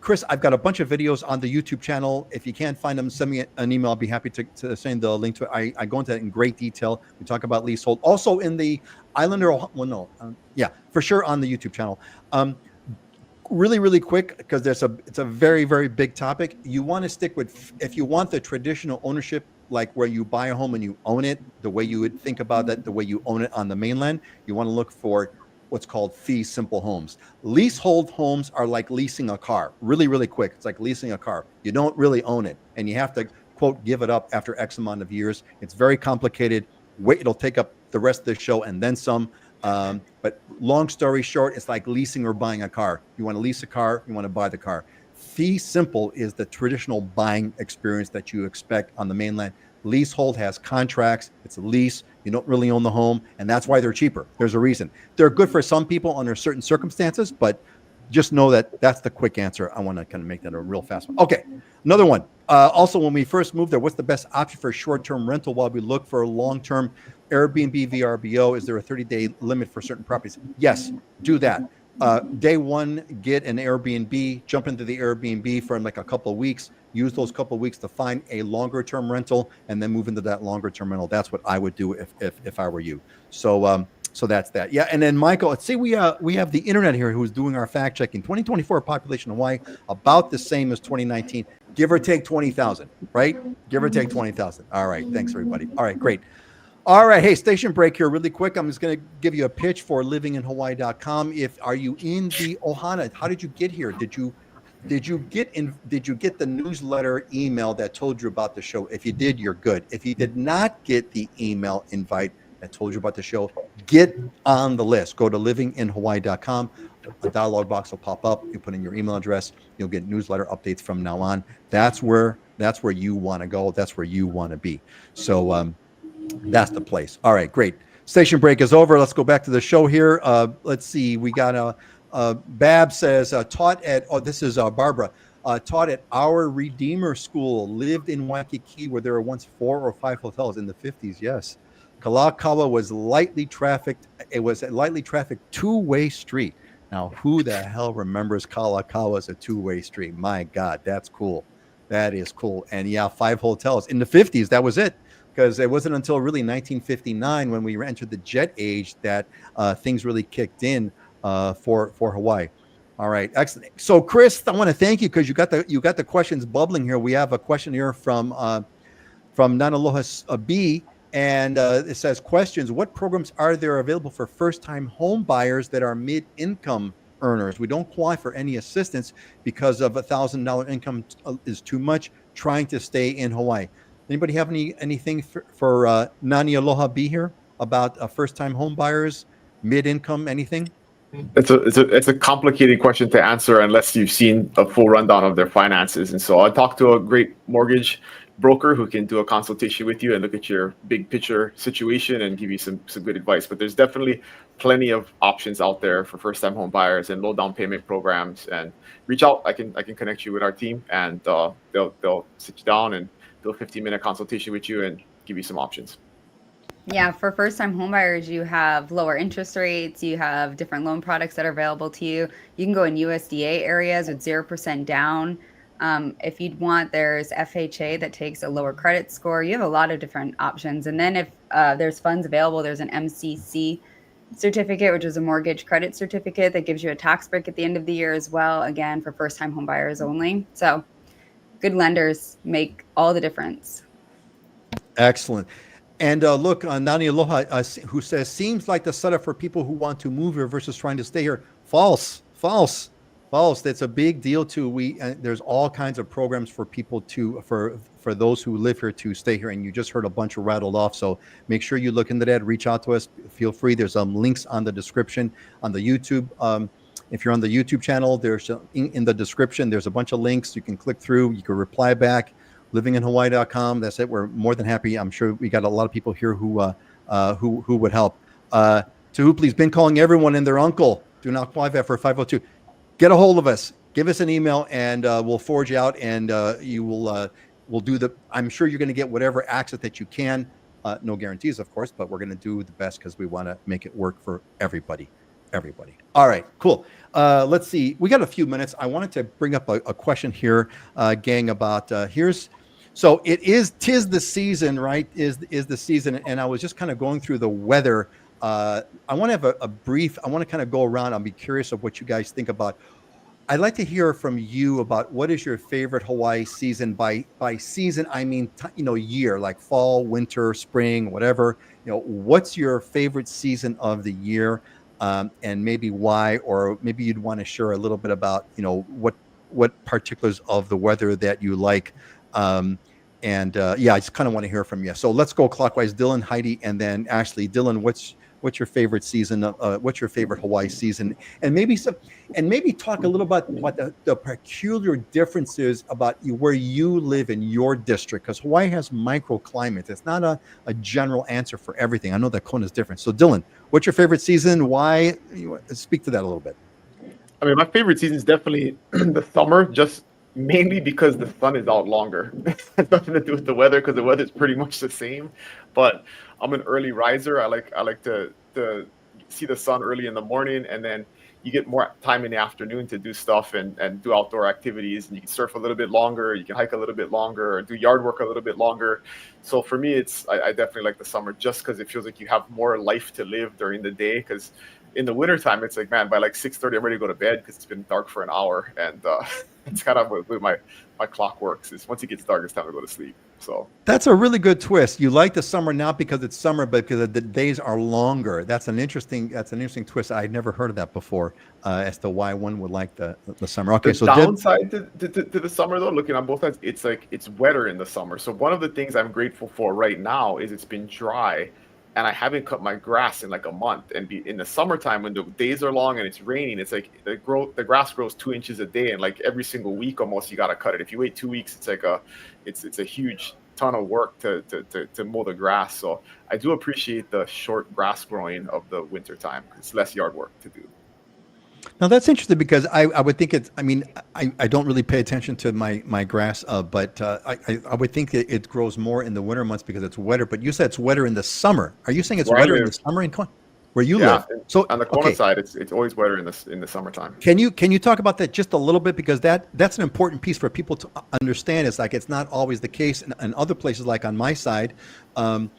Chris, I've got a bunch of videos on the YouTube channel. If you can't find them, send me an email. I'll be happy to send the link to it. I go into that in great detail. We talk about leasehold. Also in the Islander, for sure on the YouTube channel. Really, really quick, because it's a very, very big topic. You want to stick with, if you want the traditional ownership, like where you buy a home and you own it, the way you would think about that, the way you own it on the mainland, you want to look for what's called fee simple homes. Leasehold homes are like leasing a car. Really, really quick. It's like leasing a car. You don't really own it, and you have to, quote, give it up after X amount of years. It's very complicated. It'll take up the rest of the show and then some. But long story short, it's like leasing or buying a car. You want to lease a car, you want to buy the car. Fee simple is the traditional buying experience that you expect on the mainland. Leasehold has contracts. It's a lease. You don't really own the home, and that's why they're cheaper. There's a reason. They're good for some people under certain circumstances, but just know that that's the quick answer. I want to kind of make that a real fast one. Okay, another one. Also, when we first moved there, what's the best option for short-term rental while we look for a long-term Airbnb VRBO? Is there a 30-day limit for certain properties? Yes, do that. Day one, get an Airbnb, jump into the Airbnb for like a couple of weeks, use those couple of weeks to find a longer term rental, and then move into that longer term rental. That's what I would do if I were you. So that's that. Yeah. And then Michael, let's see, we have the internet here who's doing our fact checking. 2024 population in Hawaii, about the same as 2019, give or take 20,000, right? Give or take 20,000. All right. Thanks everybody. All right, great. All right. Hey, station break here really quick. I'm just going to give you a pitch for livinginhawaii.com. Are you in the Ohana? How did you get here? Did you get the newsletter email that told you about the show? If you did, you're good. If you did not get the email invite that told you about the show, get on the list. Go to livinginhawaii.com. A dialog box will pop up. You put in your email address. You'll get newsletter updates from now on. That's where you want to go. That's where you want to be. So that's the place. All right, great. Station break is over. Let's go back to the show here. Let's see. We got Bab says, taught at, this is Barbara, taught at our Redeemer School, lived in Waikiki where there were once 4 or 5 hotels in the 50s. Yes. Kalakaua was lightly trafficked. It was a lightly trafficked two-way street. Now, who the hell remembers Kalakaua as a two-way street? My God, that's cool. That is cool. And yeah, 5 hotels in the 50s. That was it. Because it wasn't until really 1959 when we entered the jet age that things really kicked in for Hawaii. All right, excellent. So, Chris, I want to thank you because you got the questions bubbling here. We have a question here from Nanaloha B, and it says, questions: what programs are there available for first-time home buyers that are mid-income earners? We don't qualify for any assistance because of $1,000 income is too much. Trying to stay in Hawaii. Anybody have anything for Nani Aloha B here about first-time home buyers, mid-income, anything? It's a complicated question to answer unless you've seen a full rundown of their finances. And so I talked to a great mortgage broker who can do a consultation with you and look at your big picture situation and give you some good advice. But there's definitely plenty of options out there for first-time home buyers and low down payment programs. And reach out. I can connect you with our team, and they'll sit you down and do a 15-minute consultation with you and give you some options. Yeah, for first-time homebuyers, you have lower interest rates. You have different loan products that are available to you. You can go in USDA areas with 0% down. If you'd want, there's FHA that takes a lower credit score. You have a lot of different options. And then if there's funds available, there's an MCC certificate, which is a mortgage credit certificate that gives you a tax break at the end of the year as well. Again, for first-time homebuyers only. So good lenders make all the difference. Excellent. And look, Nani Aloha, who says, seems like the setup for people who want to move here versus trying to stay here. False, false, false. That's a big deal too. There's all kinds of programs for people for those who live here to stay here. And you just heard a bunch of rattled off. So make sure you look into that. Reach out to us. Feel free. There's links on the description on the YouTube. If you're on the YouTube channel, there's in the description, there's a bunch of links you can click through. You can reply back. livinginhawaii.com. That's it. We're more than happy. I'm sure we got a lot of people here who would help. Tehupli's been calling everyone and their uncle. Do not qualify for 502. Get a hold of us. Give us an email, and we'll forward you out, and you will we'll do the. I'm sure you're going to get whatever access that you can. No guarantees, of course, but we're going to do the best because we want to make it work for everybody. Everybody. All right, cool. Let's see. We got a few minutes. I wanted to bring up a question here, gang, about so tis the season, right? Is the season, and I was just kind of going through the weather. I want to have a brief. I want to kind of go around. I'll be curious of what you guys think about. I'd like to hear from you about what is your favorite Hawaii season. By season, I mean year, like fall, winter, spring, whatever. What's your favorite season of the year? And maybe why, or maybe you'd want to share a little bit about, what particulars of the weather that you like. I just kind of want to hear from you. So let's go clockwise. Dylan, Heidi, and then Ashley. Dylan, what's your favorite season? What's your favorite Hawaii season? And maybe talk a little about what the peculiar differences about where you live in your district, because Hawaii has microclimates. It's not a general answer for everything. I know that Kona is different. So Dylan, what's your favorite season? Why? Speak to that a little bit. I mean, my favorite season is definitely the summer, just mainly because the sun is out longer. It has nothing to do with the weather, because the weather is pretty much the same. But I'm an early riser. I like to see the sun early in the morning, and then you get more time in the afternoon to do stuff and do outdoor activities, and you can surf a little bit longer, you can hike a little bit longer, or do yard work a little bit longer. So for me, I definitely like the summer, just because it feels like you have more life to live during the day. Because in the wintertime, it's like, man, by like 6:30, I'm ready to go to bed because it's been dark for an hour. And it's kind of the way my clock works, is once it gets dark, it's time to go to sleep. So that's a really good twist. You like the summer not because it's summer, but because the days are longer. That's an interesting twist. I'd never heard of that before, as to why one would like the summer. Okay, the downside to the summer, though, looking on both sides, it's wetter in the summer. So one of the things I'm grateful for right now is it's been dry, and I haven't cut my grass in like a month. And in the summertime, when the days are long and it's raining, it's like the grass grows 2 inches a day, and like every single week almost you got to cut it. If you wait 2 weeks, it's like it's a huge ton of work to mow the grass. So I do appreciate the short grass growing of the winter time. It's less yard work to do. Now that's interesting, because I would think I don't really pay attention to my grass, but I would think that it grows more in the winter months because it's wetter. But you said it's wetter in the summer. Are you saying it's wetter in the summer in Kona, where you live? So on the Kona side, it's always wetter in the summertime. Can you talk about that just a little bit, because that's an important piece for people to understand. It's like it's not always the case in other places. Like on my side, I'm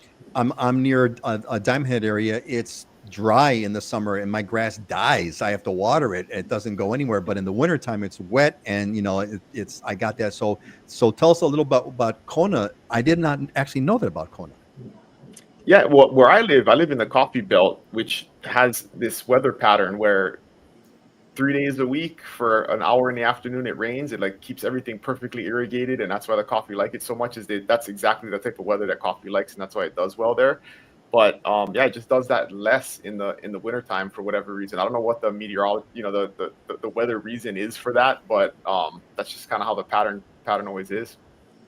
near a Diamond Head area. It's dry in the summer and my grass dies. I have to water it. It doesn't go anywhere. But in the wintertime, it's wet, and I got that. So tell us a little about Kona. I did not actually know that about Kona. Yeah, well, where I live in the coffee belt, which has this weather pattern where 3 days a week for an hour in the afternoon it rains. It like keeps everything perfectly irrigated, and that's why the coffee like it so much. That's exactly the type of weather that coffee likes, and that's why it does well there. But it just does that less in the wintertime for whatever reason. I don't know what the meteorology, the weather reason is for that, but that's just kind of how the pattern always is.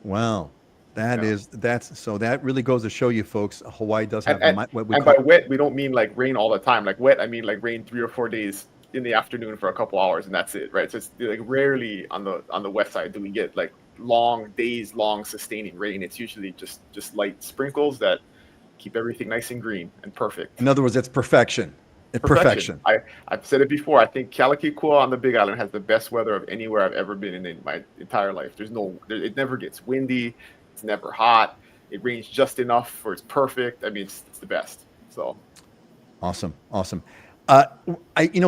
Wow. That really goes to show you folks, Hawaii does have what we call. And by wet, we don't mean like rain all the time. Like wet, I mean like rain 3 or 4 days in the afternoon for a couple hours, and that's it, right? So it's like rarely on the west side do we get like long sustaining rain. It's usually just light sprinkles that keep everything nice and green and perfect. In other words, it's perfection. Perfection. I've said it before. I think Kealakekua on the Big Island has the best weather of anywhere I've ever been in my entire life. It never gets windy. It's never hot. It rains just enough for it's perfect. I mean, it's the best. So awesome. Uh,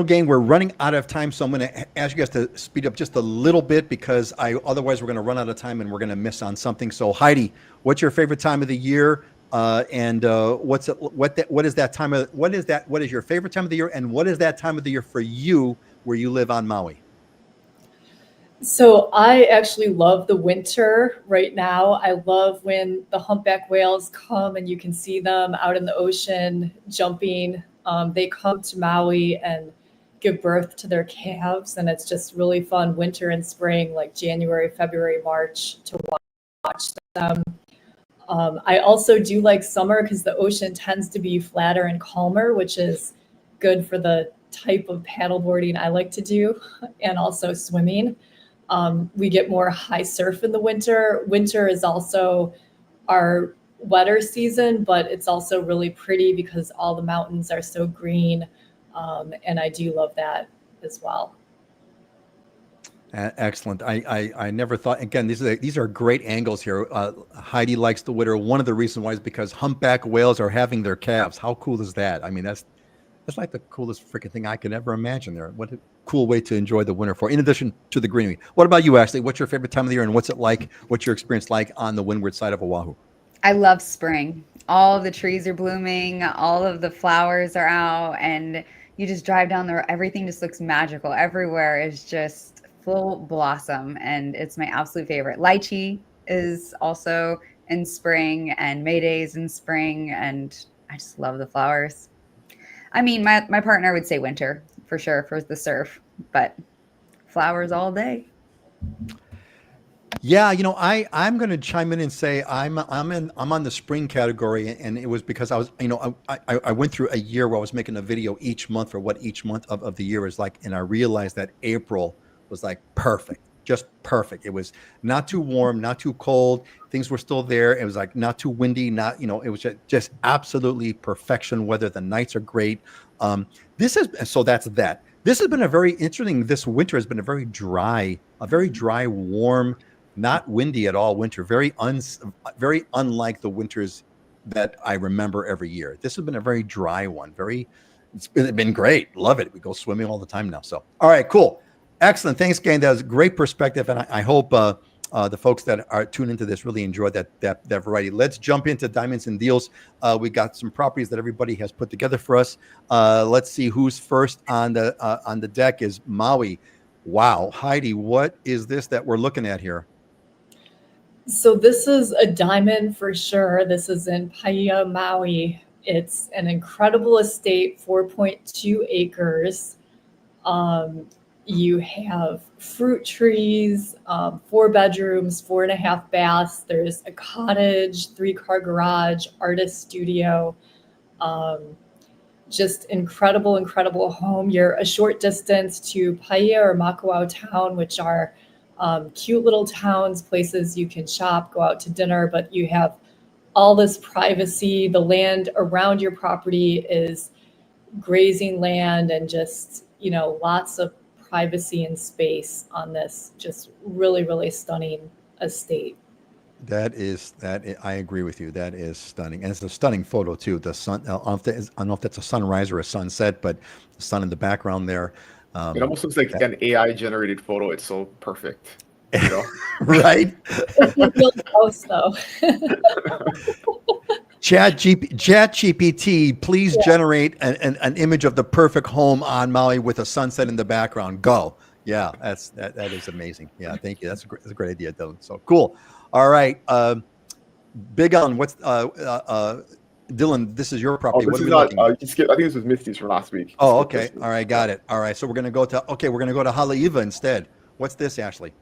gang, we're running out of time, so I'm going to ask you guys to speed up just a little bit because otherwise we're going to run out of time and we're going to miss on something. So, Heidi, what's your favorite time of the year? And what is that time of what is your favorite time of the year? And what is that time of the year for you where you live on Maui? So I actually love the winter right now. I love when the humpback whales come and you can see them out in the ocean jumping. They come to Maui and give birth to their calves, and it's just really fun winter and spring, like January, February, March, to watch them. I also do like summer because the ocean tends to be flatter and calmer, which is good for the type of paddleboarding I like to do, and also swimming. We get more high surf in the winter. Winter is also our wetter season, but it's also really pretty because all the mountains are so green. And I do love that as well. Excellent. I never thought. Again, these are great angles here. Heidi likes the winter. One of the reasons why is because humpback whales are having their calves. How cool is that? I mean, that's like the coolest freaking thing I could ever imagine. There. What a cool way to enjoy the winter for. In addition to the greenery. What about you, Ashley? What's your favorite time of the year, and what's it like? What's your experience like on the windward side of Oahu? I love spring. All of the trees are blooming, all of the flowers are out, and you just drive down there. Everything just looks magical. Everywhere is just full blossom, and it's my absolute favorite. Lychee is also in spring, and May Day's in spring, and I just love the flowers. I mean, my partner would say winter for sure for the surf, but flowers all day. Yeah, I'm going to chime in and say I'm on the spring category, and it was because I was I went through a year where I was making a video each month for what each month of the year is like, and I realized that April was like perfect, just perfect. It was not too warm, not too cold. Things were still there. It was like not too windy, not it was just absolutely perfection weather. The nights are great. This is so that's that. This has been a very interesting. This winter has been a very dry, warm, not windy at all winter. Very unlike the winters that I remember every year. This has been a very dry one. It's been great. Love it. We go swimming all the time now. So, all right, cool. Excellent. Thanks, gang. That was great perspective. And I hope the folks that are tuned into this really enjoyed that variety. Let's jump into Diamonds and Deals. We got some properties that everybody has put together for us. Let's see who's first on the deck is Maui. Wow. Heidi, what is this that we're looking at here? So this is a diamond for sure. This is in Paia, Maui. It's an incredible estate, 4.2 acres. You have fruit trees, 4 bedrooms, 4.5 baths. There's a cottage, 3-car garage, artist studio. Just incredible, incredible home. You're a short distance to Paia or Makawao town, which are cute little towns, places you can shop, go out to dinner, but you have all this privacy. The land around your property is grazing land and just, lots of privacy and space on this just really, really stunning estate. I agree with you. That is stunning. And it's a stunning photo too. The sun, I don't know if that's a sunrise or a sunset, but the sun in the background there. It almost looks like an AI generated photo. It's so perfect. Right? It's a real house though. Chat GPT, please generate an image of the perfect home on Maui with a sunset in the background. Go. Yeah, that is amazing. Yeah, thank you. That's a great idea, Dylan. So cool. All right. Big Ellen, what's Dylan, this is your property. This is not, I think this was Misty's from last week. Oh, okay. All right, got it. All right, so we're gonna go to Haleiwa instead. What's this, Ashley?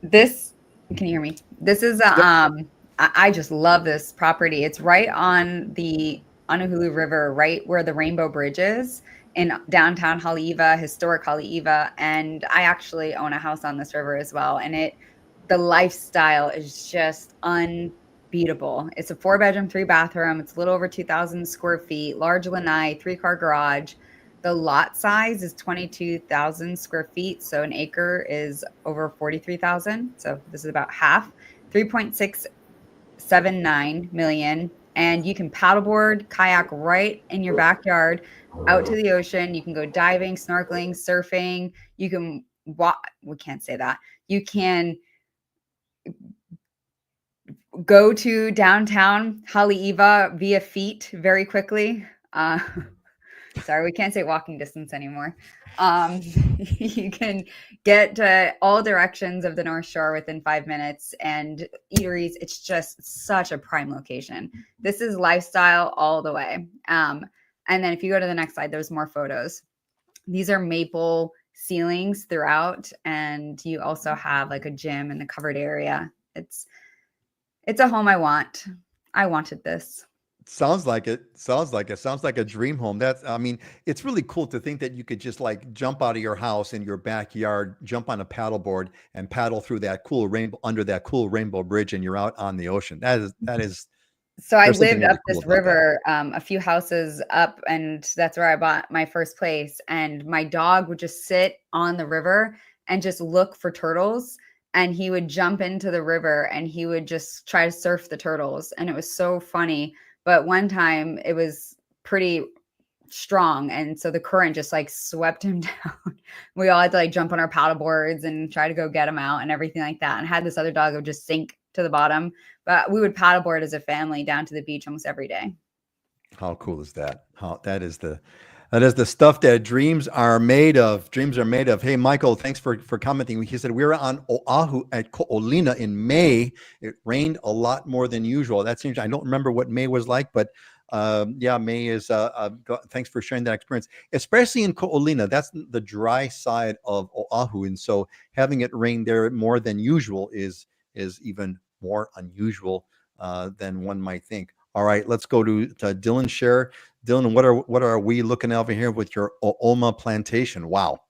This, can you hear me? This is I just love this property. It's right on the Honolulu River, right where the Rainbow Bridge is in downtown Haleiwa, historic Haleiwa. And I actually own a house on this river as well. And the lifestyle is just unbeatable. It's a 4-bedroom, 3-bathroom. It's a little over 2,000 square feet, large lanai, 3-car garage. The lot size is 22,000 square feet. So an acre is over 43,000. So this is about half, 3.679 million. and you can paddleboard, kayak right in your backyard out to the ocean. You can go diving, snorkeling, surfing. You can walk. We can't say that. You can go to downtown Haleiwa via feet very quickly. Sorry, we can't say walking distance anymore. You can get to all directions of the North Shore within 5 minutes, and eateries. It's just such a prime location. This is lifestyle all the way. And then if you go to the next slide, there's more photos. These are maple ceilings throughout, and you also have like a gym in the covered area. It's a home I want. I wanted this. Sounds like it. Sounds like it. Sounds like a dream home. I mean, it's really cool to think that you could just like jump out of your house in your backyard, jump on a paddleboard and paddle through that cool rainbow, under that cool rainbow bridge, and you're out on the ocean. That is. So I There's something lived really up cool this about that. river, a few houses up, and that's where I bought my first place. And my dog would just sit on the river and just look for turtles. And he would jump into the river and he would just try to surf the turtles. And it was so funny. But one time it was pretty strong. And so the current just like swept him down. We all had to like jump on our paddle boards and try to go get him out and everything like that. And I had this other dog that would just sink to the bottom. But we would paddleboard as a family down to the beach almost every day. How cool is that? That is the stuff that dreams are made of. Dreams are made of. Hey, Michael, thanks for commenting. He said we were on Oahu at Ko'olina in May. It rained a lot more than usual. That seems, I don't remember what May was like, but yeah, May is. Thanks for sharing that experience, especially in Ko'olina. That's the dry side of Oahu, and so having it rain there more than usual is even more unusual than one might think. All right, let's go to Dylan share. Dylan, what are we looking over here with your O'oma plantation? Wow.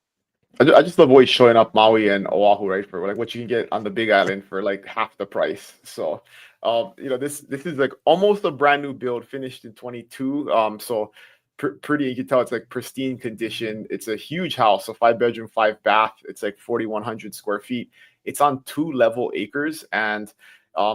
I just love always showing up Maui and Oahu, right? For like what you can get on the Big Island for like half the price. So, this is like almost a brand new build, finished in 22. So pretty. You can tell it's like pristine condition. It's a huge house, so 5-bedroom, 5-bath. It's like 4,100 square feet. It's on 2 level acres, and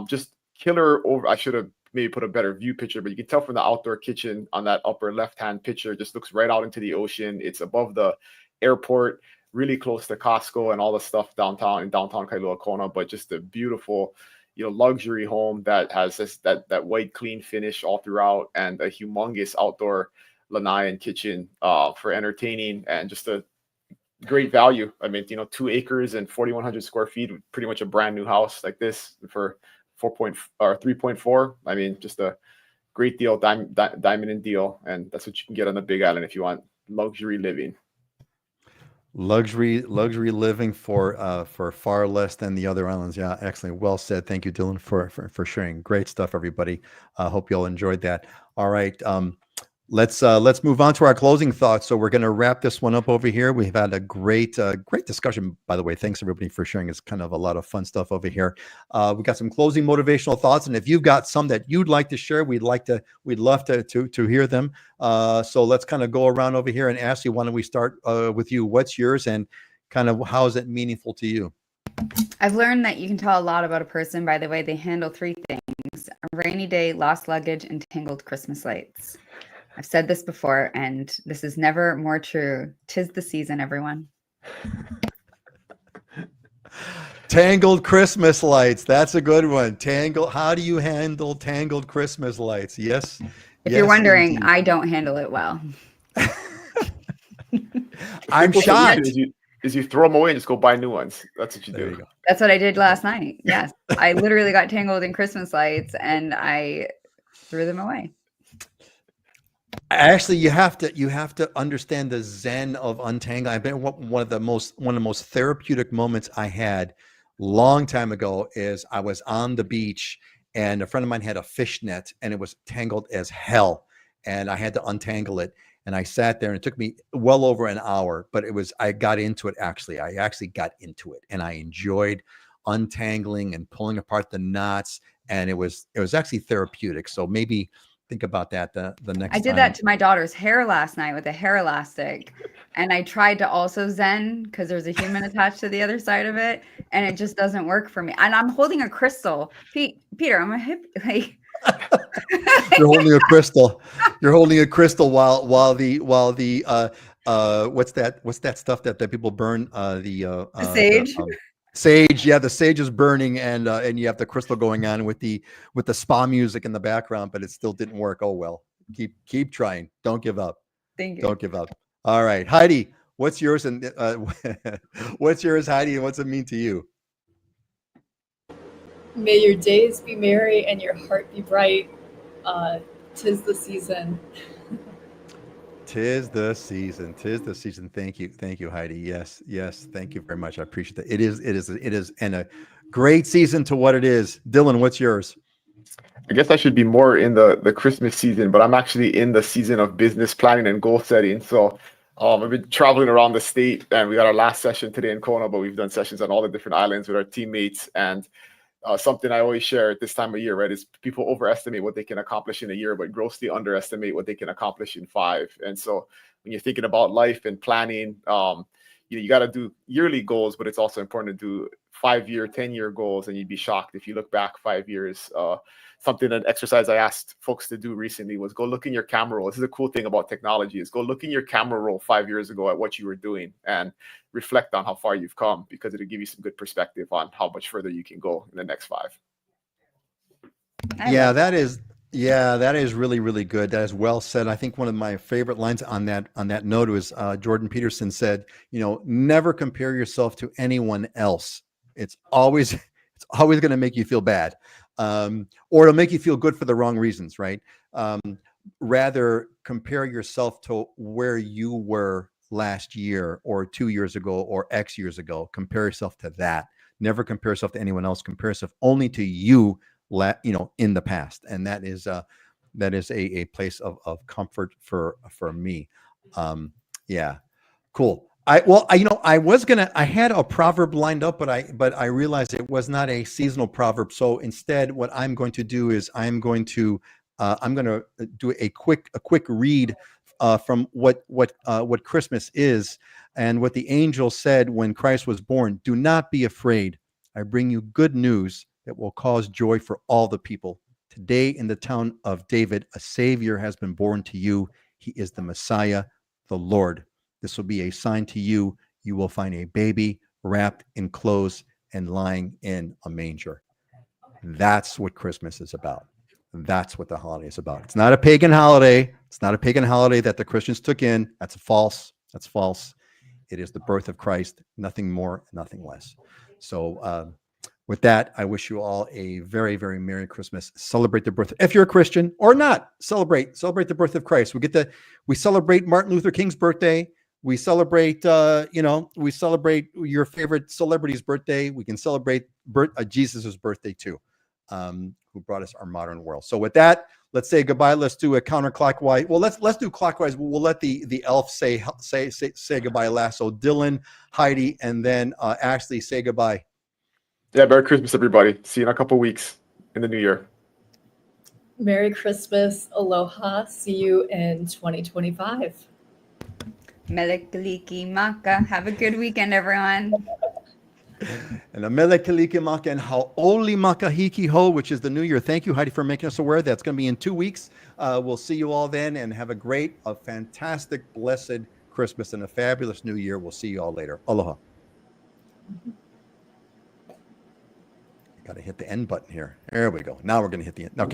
just killer over. I should have maybe put a better view picture, but you can tell from the outdoor kitchen on that upper left-hand picture, just looks right out into the ocean. It's above the airport, really close to Costco and all the stuff downtown in downtown Kailua Kona, but just a beautiful, luxury home that has that white clean finish all throughout, and a humongous outdoor lanai and kitchen for entertaining, and just a great value. I mean, 2 acres and 4,100 square feet, pretty much a brand new house like this for 3.4. I mean, just a great deal, diamond in deal, and that's what you can get on the Big Island if you want luxury living. Luxury living for far less than the other islands. Yeah, excellent. Well said. Thank you, Dylan, for sharing. Great stuff, everybody. Hope you all enjoyed that. All right. Let's move on to our closing thoughts. So we're going to wrap this one up over here. We've had a great discussion, by the way. Thanks everybody for sharing. It's kind of a lot of fun stuff over here. We got some closing motivational thoughts, and if you've got some that you'd like to share, we'd love to hear them. So let's kind of go around over here and ask you. Why don't we start with you? What's yours, and kind of how is it meaningful to you? I've learned that you can tell a lot about a person by the way they handle 3 things: a rainy day, lost luggage, and tangled Christmas lights. I've said this before, and this is never more true. 'Tis the season, everyone. Tangled Christmas lights. That's a good one. How do you handle tangled Christmas lights? Yes. If you're wondering, indeed. I don't handle it well. I'm shocked. Is you throw them away and just go buy new ones. That's what you There do. You go. That's what I did last night. Yes. I literally got tangled in Christmas lights and I threw them away. Actually, you have to understand the zen of untangling. I've been one of the most therapeutic moments I had long time ago is I was on the beach and a friend of mine had a fish net and it was tangled as hell, and I had to untangle it. And I sat there and it took me well over an hour, but I got into it. I actually got into it, and I enjoyed untangling and pulling apart the knots, and it was actually therapeutic. So maybe think about that the next time. I did that to my daughter's hair last night with a hair elastic, and I tried to also zen because there's a human attached to the other side of it, and it just doesn't work for me. And I'm holding a crystal. Peter, I'm a hip. Like, You're holding a crystal. You're holding a crystal while the what's that stuff that people burn The sage. sage. Yeah, the sage is burning, and you have the crystal going on with the spa music in the background, but it still didn't work. Oh well. Keep trying. Don't give up. Thank you. Don't give up. All right, Heidi, what's yours and what's yours, Heidi, and what's it mean to you? May your days be merry and your heart be bright. 'Tis the season. Tis the season. Tis the season. Thank you, Heidi. Yes, yes. Thank you very much. I appreciate that. It is, and a great season to what it is. Dylan, what's yours? I guess I should be more in the Christmas season, but I'm actually in the season of business planning and goal setting. So I've been traveling around the state, and we got our last session today in Kona, but we've done sessions on all the different islands with our teammates. And something I always share at this time of year, right, is people overestimate what they can accomplish in a year, but grossly underestimate what they can accomplish in 5. And so when you're thinking about life and planning, you got to do yearly goals, but it's also important to do 5-year, 10-year goals. And you'd be shocked if you look back 5 years. An exercise I asked folks to do recently was go look in your camera roll. This is a cool thing about technology, is go look in your camera roll 5 years ago at what you were doing and reflect on how far you've come, because it'll give you some good perspective on how much further you can go in the next 5. Yeah, that is really, really good. That is well said. I think one of my favorite lines on that note was Jordan Peterson said, never compare yourself to anyone else. It's always going to make you feel bad. Or it'll make you feel good for the wrong reasons, right? Rather compare yourself to where you were last year or 2 years ago or X years ago. Compare yourself to that. Never compare yourself to anyone else. Compare yourself only to you, in the past. And that is a place of comfort for me. Yeah, cool. I had a proverb lined up, but I realized it was not a seasonal proverb. So instead, what I'm going to do is I'm going to do a quick read from what Christmas is and what the angel said when Christ was born. Do not be afraid. I bring you good news that will cause joy for all the people. Today in the town of David, a Savior has been born to you. He is the Messiah, the Lord. This will be a sign to you. You will find a baby wrapped in clothes and lying in a manger. That's what Christmas is about. That's what the holiday is about. It's not a pagan holiday. It's not a pagan holiday that the Christians took in. That's false. That's false. It is the birth of Christ. Nothing more, nothing less. So with that, I wish you all a very, very Merry Christmas. Celebrate the birth. If you're a Christian or not, celebrate the birth of Christ. We celebrate Martin Luther King's birthday. We celebrate, we celebrate your favorite celebrity's birthday. We can celebrate Jesus's birthday too, who brought us our modern world. So with that, let's say goodbye. Let's do a counterclockwise. Well, let's do clockwise. We'll let the elf say goodbye last. So Dylan, Heidi, and then Ashley, say goodbye. Yeah, Merry Christmas, everybody. See you in a couple weeks in the new year. Merry Christmas. Aloha. See you in 2025. Mele Kaliki Maka. Have a good weekend, everyone. And a Mele Kaliki Maka and Ha'oli Makahiki Ho, which is the new year. Thank you, Heidi, for making us aware. That's going to be in 2 weeks. We'll see you all then, and have a fantastic, blessed Christmas and a fabulous new year. We'll see you all later. Aloha. Got to hit the end button here. There we go. Now we're going to hit the end. Okay.